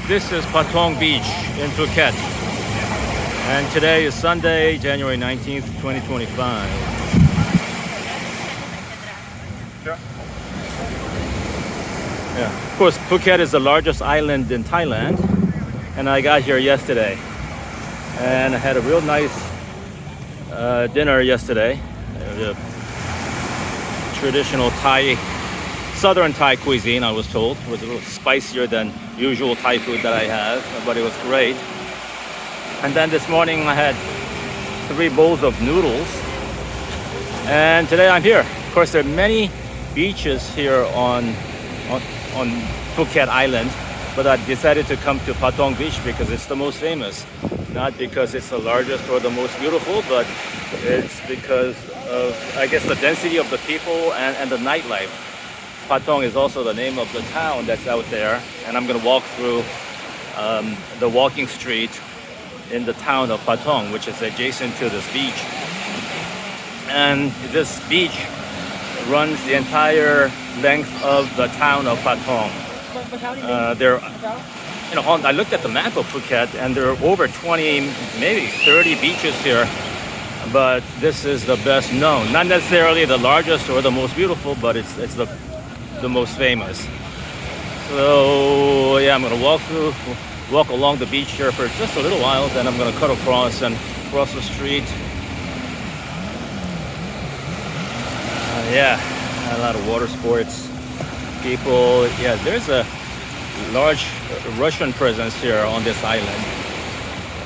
This is Patong Beach in Phuket. And today is Sunday, January 19th, 2025. Yeah. Of course, Phuket is the largest island in Thailand. And I got here yesterday. And I had a real nice dinner yesterday. Traditional Thai, southern Thai cuisine, I was told. It was a little spicier than usual Thai food that I have, but it was great. And then this morning I had 3 bowls of noodles. And today I'm here. Of course, there are many beaches here on Phuket Island, but I decided to come to Patong Beach because it's the most famous. Not because it's the largest or the most beautiful, but it's because of, I guess, the density of the people and the nightlife. Patong is also the name of the town that's out there, and I'm going to walk through the walking street in the town of Patong, which is adjacent to this beach. And this beach runs the entire length of the town of Patong. I looked at the map of Phuket, and there are over 20, maybe 30 beaches here. But this is the best known. Not necessarily the largest or the most beautiful, but it's the most famous. So yeah, I'm gonna walk along the beach here for just a little while, then I'm gonna cut across and cross the street. Yeah, a lot of water sports people. Yeah, there's a large Russian presence here on this island,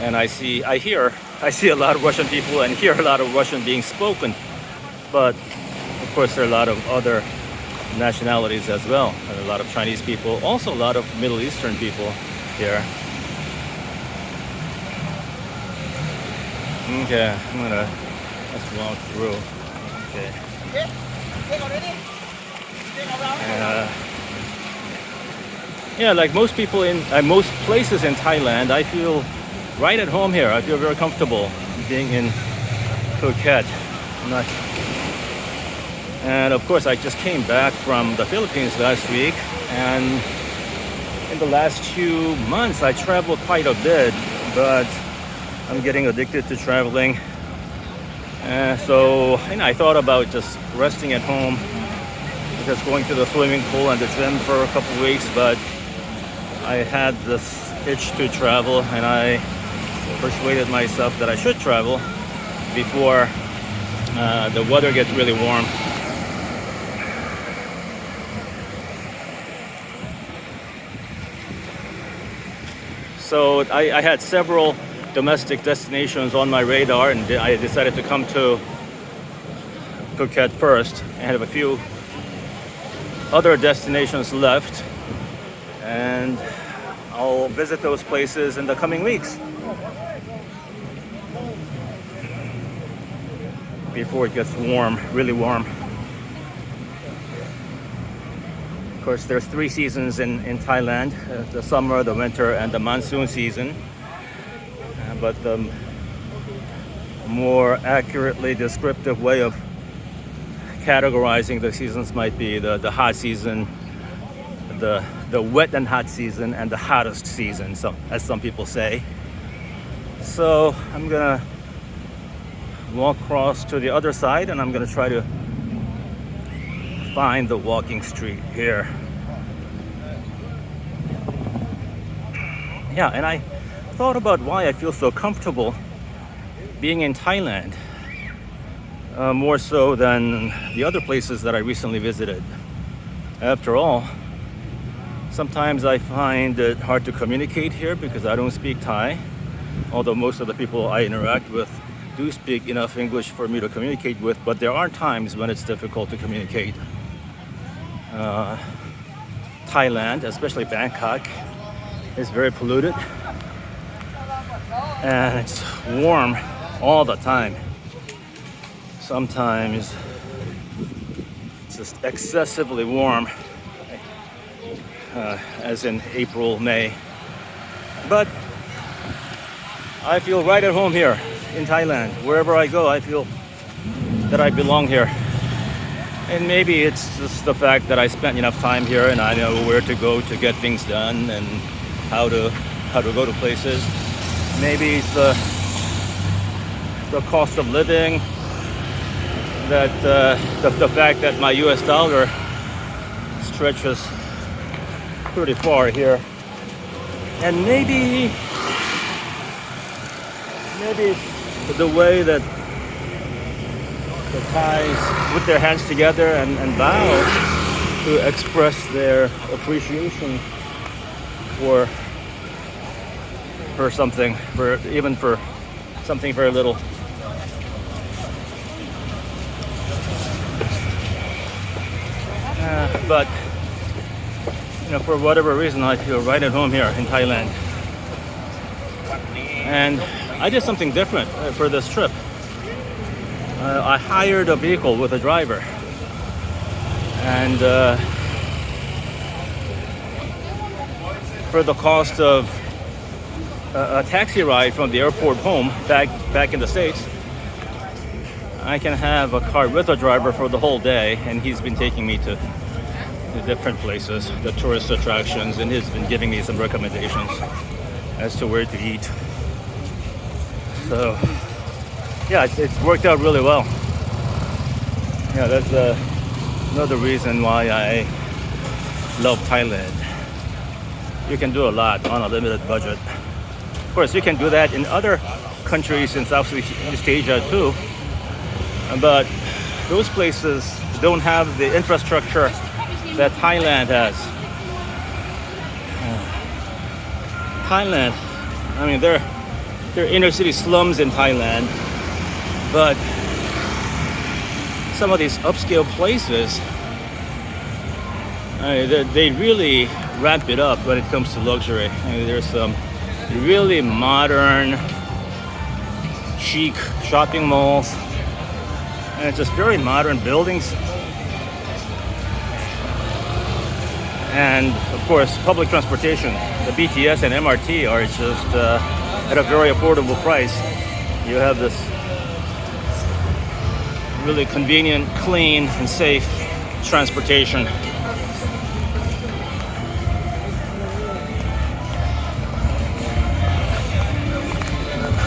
and I see a lot of Russian people and hear a lot of Russian being spoken, but of course there are a lot of other nationalities as well. A lot of Chinese people, also a lot of Middle Eastern people here. Okay, let's walk through. Okay. Yeah, like most people in most places in Thailand, I feel right at home here. I feel very comfortable being in Phuket. And of course, I just came back from the Philippines last week, and in the last 2 months, I traveled quite a bit, but I'm getting addicted to traveling. So I thought about just resting at home, just going to the swimming pool and the gym for a couple of weeks, but I had this itch to travel, and I persuaded myself that I should travel before the weather gets really warm. So I had several domestic destinations on my radar, and I decided to come to Phuket first. I have a few other destinations left, and I'll visit those places in the coming weeks before it gets warm, really warm. Of course, there's 3 seasons in Thailand: the summer, the winter, and the monsoon season. But the more accurately descriptive way of categorizing the seasons might be the hot season, the wet and hot season, and the hottest season, so as some people say. So I'm gonna walk across to the other side, and I'm gonna try to find the walking street here. Yeah, and I thought about why I feel so comfortable being in Thailand, more so than the other places that I recently visited. After all, sometimes I find it hard to communicate here because I don't speak Thai, although most of the people I interact with do speak enough English for me to communicate with, but there are times when it's difficult to communicate. Thailand, especially Bangkok, is very polluted, and it's warm all the time. Sometimes it's just excessively warm, as in April, May. But I feel right at home here in Thailand. Wherever I go, I feel that I belong here. And maybe it's just the fact that I spent enough time here and I know where to go to get things done, and how to go to places. Maybe it's the cost of living, that the fact that my US dollar stretches pretty far here, and maybe it's the way that the Thais put their hands together and bow to express their appreciation for something, for something very little. But for whatever reason, I feel right at home here in Thailand. And I did something different for this trip. I hired a vehicle with a driver, and for the cost of a taxi ride from the airport home back in the States, I can have a car with a driver for the whole day, and he's been taking me to the different places, the tourist attractions, and he's been giving me some recommendations as to where to eat. So yeah, it's worked out really well. Yeah, that's another reason why I love Thailand. You can do a lot on a limited budget. Of course, you can do that in other countries in Southeast Asia too, but those places don't have the infrastructure that Thailand has. Thailand, I mean, there are inner city slums in Thailand, but some of these upscale places, they really ramp it up when it comes to luxury. There's some really modern, chic shopping malls, and just very modern buildings. And of course, public transportation, the BTS and MRT are just at a very affordable price. You have this really convenient, clean, and safe transportation.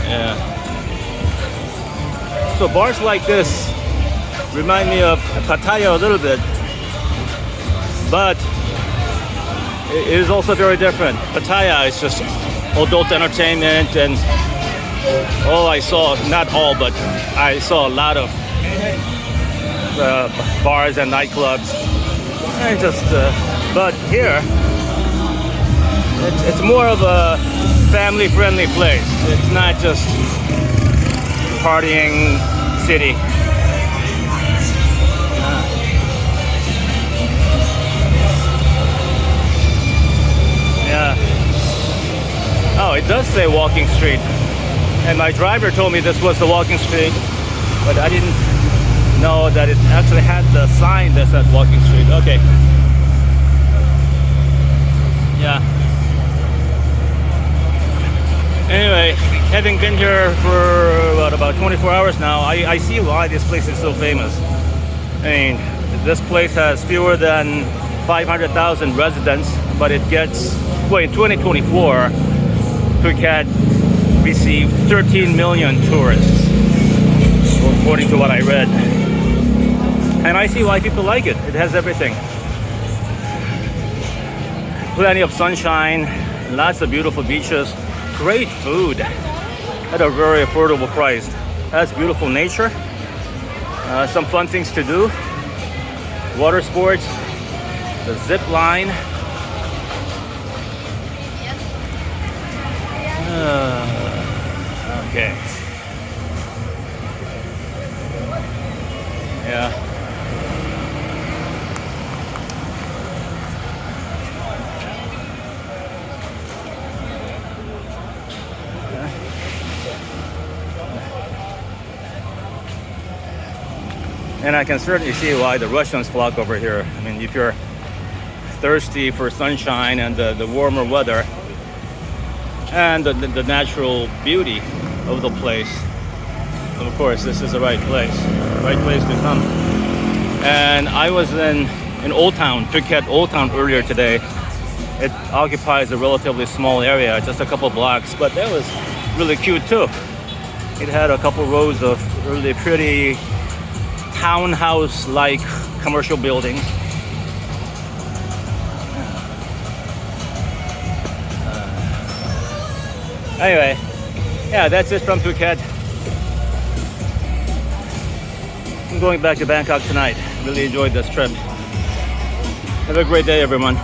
Yeah. So bars like this remind me of Pattaya a little bit, but it is also very different. Pattaya is just adult entertainment, and I saw a lot of bars and nightclubs, and but here it's more of a family-friendly place. It's not just partying city. Yeah. Oh, it does say walking street, and my driver told me this was the walking street, but I didn't know that it actually had the sign that said walking street. Okay. Yeah. Anyway, having been here for about 24 hours now, I see why this place is so famous. I mean, this place has fewer than 500,000 residents, but it gets, in 2024, Phuket received 13 million tourists, according to what I read. And I see why people like it. It has everything. Plenty of sunshine, lots of beautiful beaches, great food at a very affordable price. Has beautiful nature, some fun things to do, water sports, the zip line. Okay. Yeah. And I can certainly see why the Russians flock over here. I mean, if you're thirsty for sunshine and the warmer weather and the natural beauty of the place, of course, this is the right place to come. And I was in Old Town, Phuket Old Town earlier today, It occupies a relatively small area, just a couple blocks, but that was really cute too. It had a couple rows of really pretty townhouse-like commercial buildings. Anyway, yeah, that's it from Phuket. I'm going back to Bangkok tonight. Really enjoyed this trip. Have a great day, everyone.